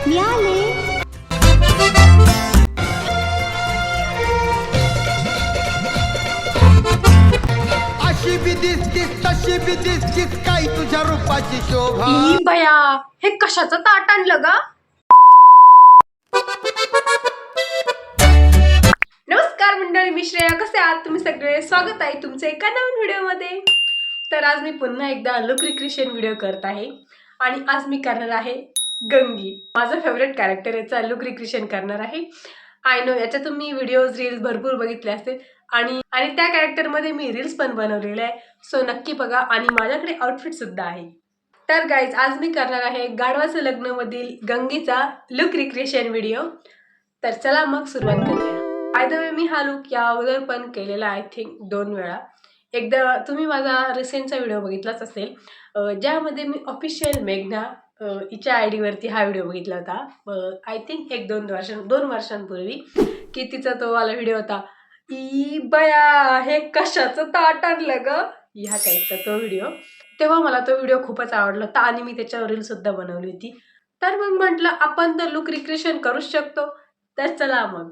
मिळाले. अशी बी दिसतीस तशी बी दिसतीस काय तुझ्या रूपाची शोभा. ई बया, हे कशाचं ताट आणलं ग? नमस्कार मंडळी, मी श्रेया. कसे आहात तुम्ही सगळे? स्वागत आहे तुमचं एका नवीन व्हिडिओमध्ये. तर आज मी पुन्हा एकदा लुक रिक्रिएशन व्हिडिओ करत आहे आणि आज मी करणार आहे गंगी. माझं फेवरेट कॅरेक्टर याचा लुक रिक्रिएशन करणार आहे. आय नो याच्यात तुम्ही व्हिडिओज रील्स भरपूर बघितले असतील आणि त्या कॅरेक्टरमध्ये मी रील्स पण बनवलेले आहे. सो नक्की बघा आणि माझ्याकडे आउटफिट सुद्धा आहे. तर गाईज, आज मी करणार आहे गाढवाचं लग्नमधील गंगेचा लुक रिक्रिएशन व्हिडिओ. तर चला मग सुरुवात करूया. बाय द वे, मी हा लुक या अगोदर पण केलेला आय थिंक 2 वेळा. एकदा तुम्ही माझा रिसेंटचा व्हिडिओ बघितलाच असेल, ज्यामध्ये मी ऑफिशियल मेघना हिच्या आय डीवरती हा व्हिडिओ बघितला होता. आय थिंक 2 वर्षांपूर्वी, की तिचा तो वाला व्हिडिओ होता, ई बया हे कशाचं ताट आणलं ग, ह्या टाईपचा तो व्हिडिओ. तेव्हा मला तो व्हिडिओ खूपच आवडला होता आणि मी त्याच्यावर रील सुद्धा बनवली होती. तर मग म्हटलं आपण तर लुक रिक्रिएशन करूच शकतो, तर चला मग.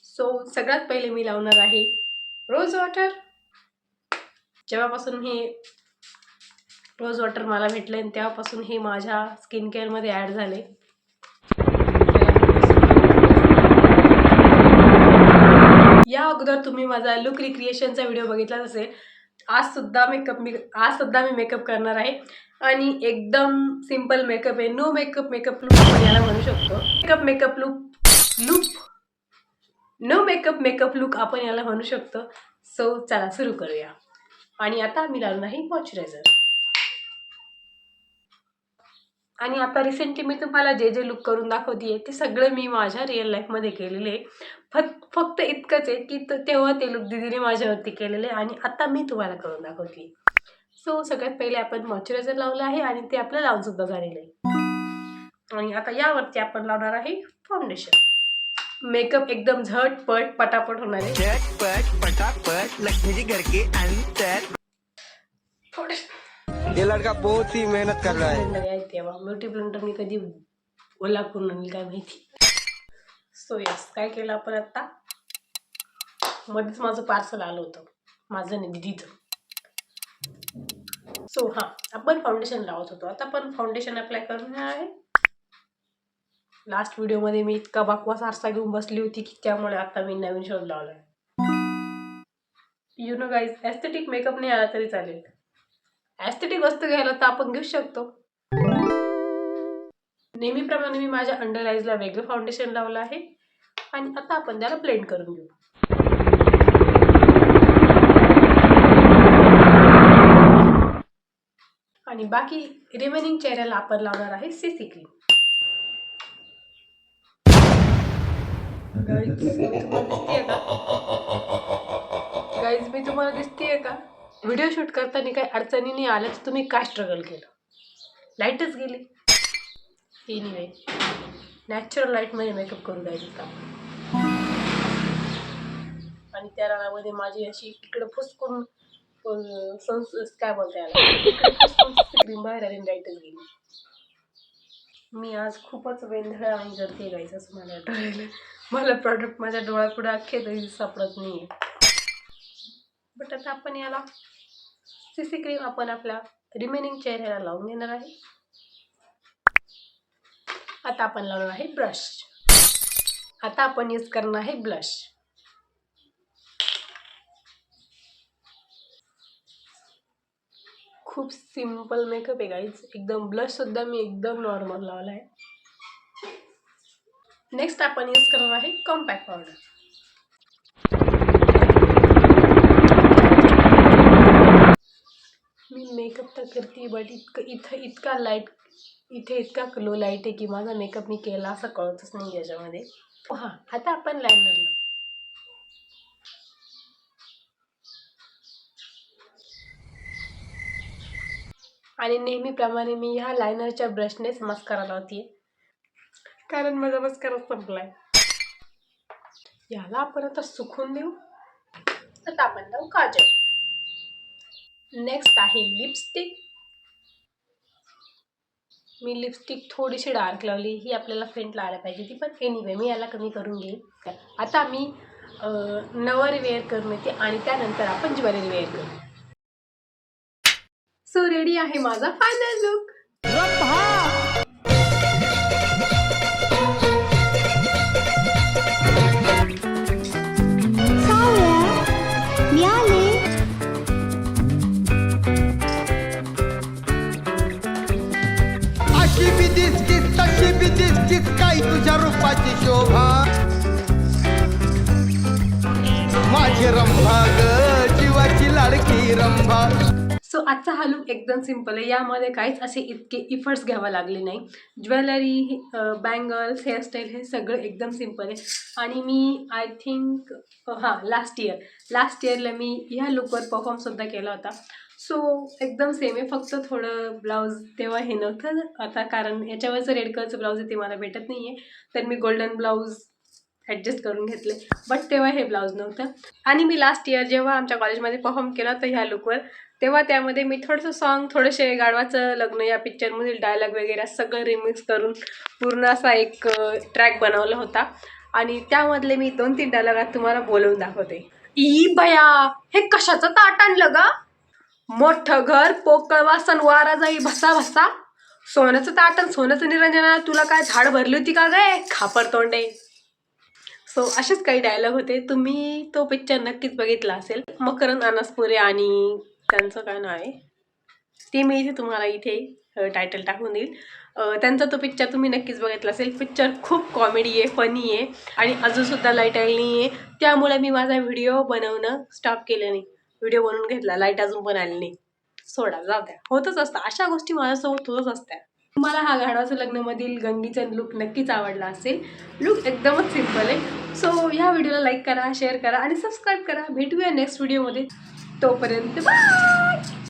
सो सगळ्यात पहिले मी लावणार आहे रोज वॉटर. जेव्हापासून हे रोज वॉटर मला भेटलं आणि तेव्हापासून हे माझ्या स्किन केअरमध्ये ॲड झाले. या अगोदर तुम्ही माझा लुक रिक्रिएशनचा व्हिडिओ बघितलाच असेल. आज सुद्धा मी मेकअप करणार आहे आणि एकदम सिम्पल मेकअप आहे. नो मेकअप लुक आपण याला म्हणू शकतो. नो मेकअप लुक आपण याला म्हणू शकतो. सो चला सुरू करूया. आणि आता मी लावणार आहे मॉइश्चरायझर. आणि आता रिसेंटली मी तुम्हाला जे लुक करून दाखवते ते सगळं मी माझ्या रिअल लाईफमध्ये केलेले आहे. फक्त इतकंच आहे की तेव्हा ते लुक दीदीने माझ्यावरती केलेले आणि आता मी तुम्हाला करून दाखवते. सो सगळ्यात पहिले आपण मॉइश्चरायझर लावलं आहे आणि ते आपलं लावून सुद्धा झालेलं आहे. आणि आता यावरती आपण लावणार आहे फाउंडेशन. मेकअप एकदम झटपट पटापट होणार आहे. झटपट पटापट लक्ष्मी जी घर के अंदर. ये लड़का बहुत ही मेहनत कर रहा है. तेव्हा ब्युटी ब्लेंडर मी कधी ओला करून आणली काय माहिती. सो यस, काय केलं आपण आता, मध्येच माझं पार्सल आलं होतं, माझं नाही दीदीचं. सो हां, आपण फाउंडेशन लावत होतो. आता आपण फाउंडेशन अप्लाय करणार आहे. लास्ट व्हिडिओमध्ये मी इतका बकवास आरसा घेऊन बसली होती की त्यामुळे आता मी नवीन शोध लावला आहे. You know guys, aesthetic makeup नाही आला तरी चालेल. एस्थेटिक वस्तू घ्यायला तर आपण घेऊ शकतो. नेहमीप्रमाणे मी माझ्या अंडर आईजला वेगळं फाउंडेशन लावलं आहे आणि आता आपण त्याला ब्लेंड करून घेऊ. आणि बाकी रिमेनिंग चेहऱ्याला आपण लावणार आहे सीसी क्रीम. गाईज मी तुम्हाला दिसतेय का? व्हिडिओ शूट करताना काही अडचणीने आल्या तर तुम्ही काय स्ट्रगल केलं? लाईटच गेली. एनिवे, नॅचरल लाईटमध्ये मेकअप करून जायचं का? आणि त्या रानामध्ये माझी अशी इकडं फुसकून काय बोलता याला क्रीम बाहेर आली, लाईटच गेली. मी आज खूपच वेंधळावाणी करते गाईज, असं मला आठवलं. मला प्रॉडक्ट माझ्या डोळ्यापुढे अख्खे तरी सापडत नाही. बट आता आपण याला सीसी क्रीम आपण आपल्या रिमेनिंग चेहऱ्याला लावून घेणार आहे. आता आपण लावणार आहे ब्रश. आता आपण यूज करणार आहे ब्लश. खूप सिंपल मेकअप आहे गाईज, एकदम. ब्लश सुद्धा मी एकदम नॉर्मल लावला आहे. नेक्स्ट आपण यूज करणार आहे कॉम्पॅक्ट पावडर. मी मेकअप तर करते बट इतका लो लाईट आहे की माझा मेकअप मी केला असं कळतच नाही याच्यामध्ये. हां, आता आपण लायनर लावू. आणि नेहमीप्रमाणे मी ह्या लायनरच्या ब्रशनेच मस्कारा लावते कारण माझा मस्कारा संपलाय. याला आपण आता सुकून देऊ. आता आपण लावू काजल. नेक्स्ट आहे लिपस्टिक. मी लिपस्टिक थोडीशी डार्क लावली, ही आपल्याला फेंट लावायला पाहिजे ती, पण एनिवे मी याला कमी करून घेईल. आता मी नऊवारी वेअर करून येते आणि त्यानंतर आपण ज्वेलरी वेअर करू. सो रेडी आहे माझा फायनल लुक. अशी बी दिसतीस तशी बी दिसतीस काय तुझ्या रूपाची शोभा माझी रंभा ग जीवाची लाडकी रंभा. सो आजचा हा लुक एकदम सिम्पल आहे. यामध्ये काहीच असे इतके इफर्ट्स घ्यावा लागले नाही. ज्वेलरी, बँगल्स, हेअरस्टाईल हे सगळं एकदम सिम्पल आहे. आणि मी आय थिंक लास्ट इयरला मी ह्या लुकवर परफॉर्मसुद्धा केला होता. सो एकदम सेम आहे, फक्त थोडं ब्लाऊज तेव्हा हे नव्हतं आता, कारण याच्यावरचं रेड कलरचं ब्लाऊज आहे ते मला भेटत नाही आहे, तर मी गोल्डन ब्लाऊज ॲडजस्ट करून घेतले. बट तेव्हा हे ब्लाऊज नव्हतं. आणि मी लास्ट इयर जेव्हा आमच्या कॉलेजमध्ये परफॉर्म केला होता ह्या लुकवर, तेव्हा त्यामध्ये मी थोडंसं सॉन्ग, थोडेसे गाढवाचं लग्न या पिक्चरमधील डायलॉग वगैरे सगळं रिमिक्स करून पूर्ण असा एक ट्रॅक बनवला होता. आणि त्यामधले मी 2-3 डायलॉग आज तुम्हाला बोलवून दाखवते. ई बया, हे कशाचं ताट आणलं गा? मोठं घर, पोकळ वासन, वारा जाई भसा भसा, सोन्याचं ताट आणि सोन्याचं निरंजना, तुला काय झाड भरली होती का गे खापर तोंडे. सो असेच काही डायलॉग होते. तुम्ही तो पिक्चर नक्कीच बघितला असेल. मकरंद अनासपुरे आणि त्यांचं काय नाव आहे ते मी इथे तुम्हाला इथे टायटल टाकून देईल. त्यांचा तो पिक्चर तुम्ही नक्कीच बघितला असेल. पिक्चर खूप कॉमेडी आहे, फनी आहे आणि अजूनसुद्धा लाईट आली नाही आहे. त्यामुळे मी माझा व्हिडिओ बनवणं स्टॉप केलं नाही. व्हिडिओ बनवून घेतला, लाईट अजून पण आली नाही. सोडा, जाऊ द्या, होतच असतं, अशा गोष्टी माझ्यासोबत होतच असतात. तुम्हाला हा गाढवाचं लग्नमधील गंगीचा लुक नक्कीच आवडला असेल. लुक एकदमच सिम्पल आहे. सो ह्या व्हिडिओला लाईक करा, शेअर करा आणि सबस्क्राईब करा. भेटूया नेक्स्ट व्हिडिओमध्ये. तोपर्यंत बाय.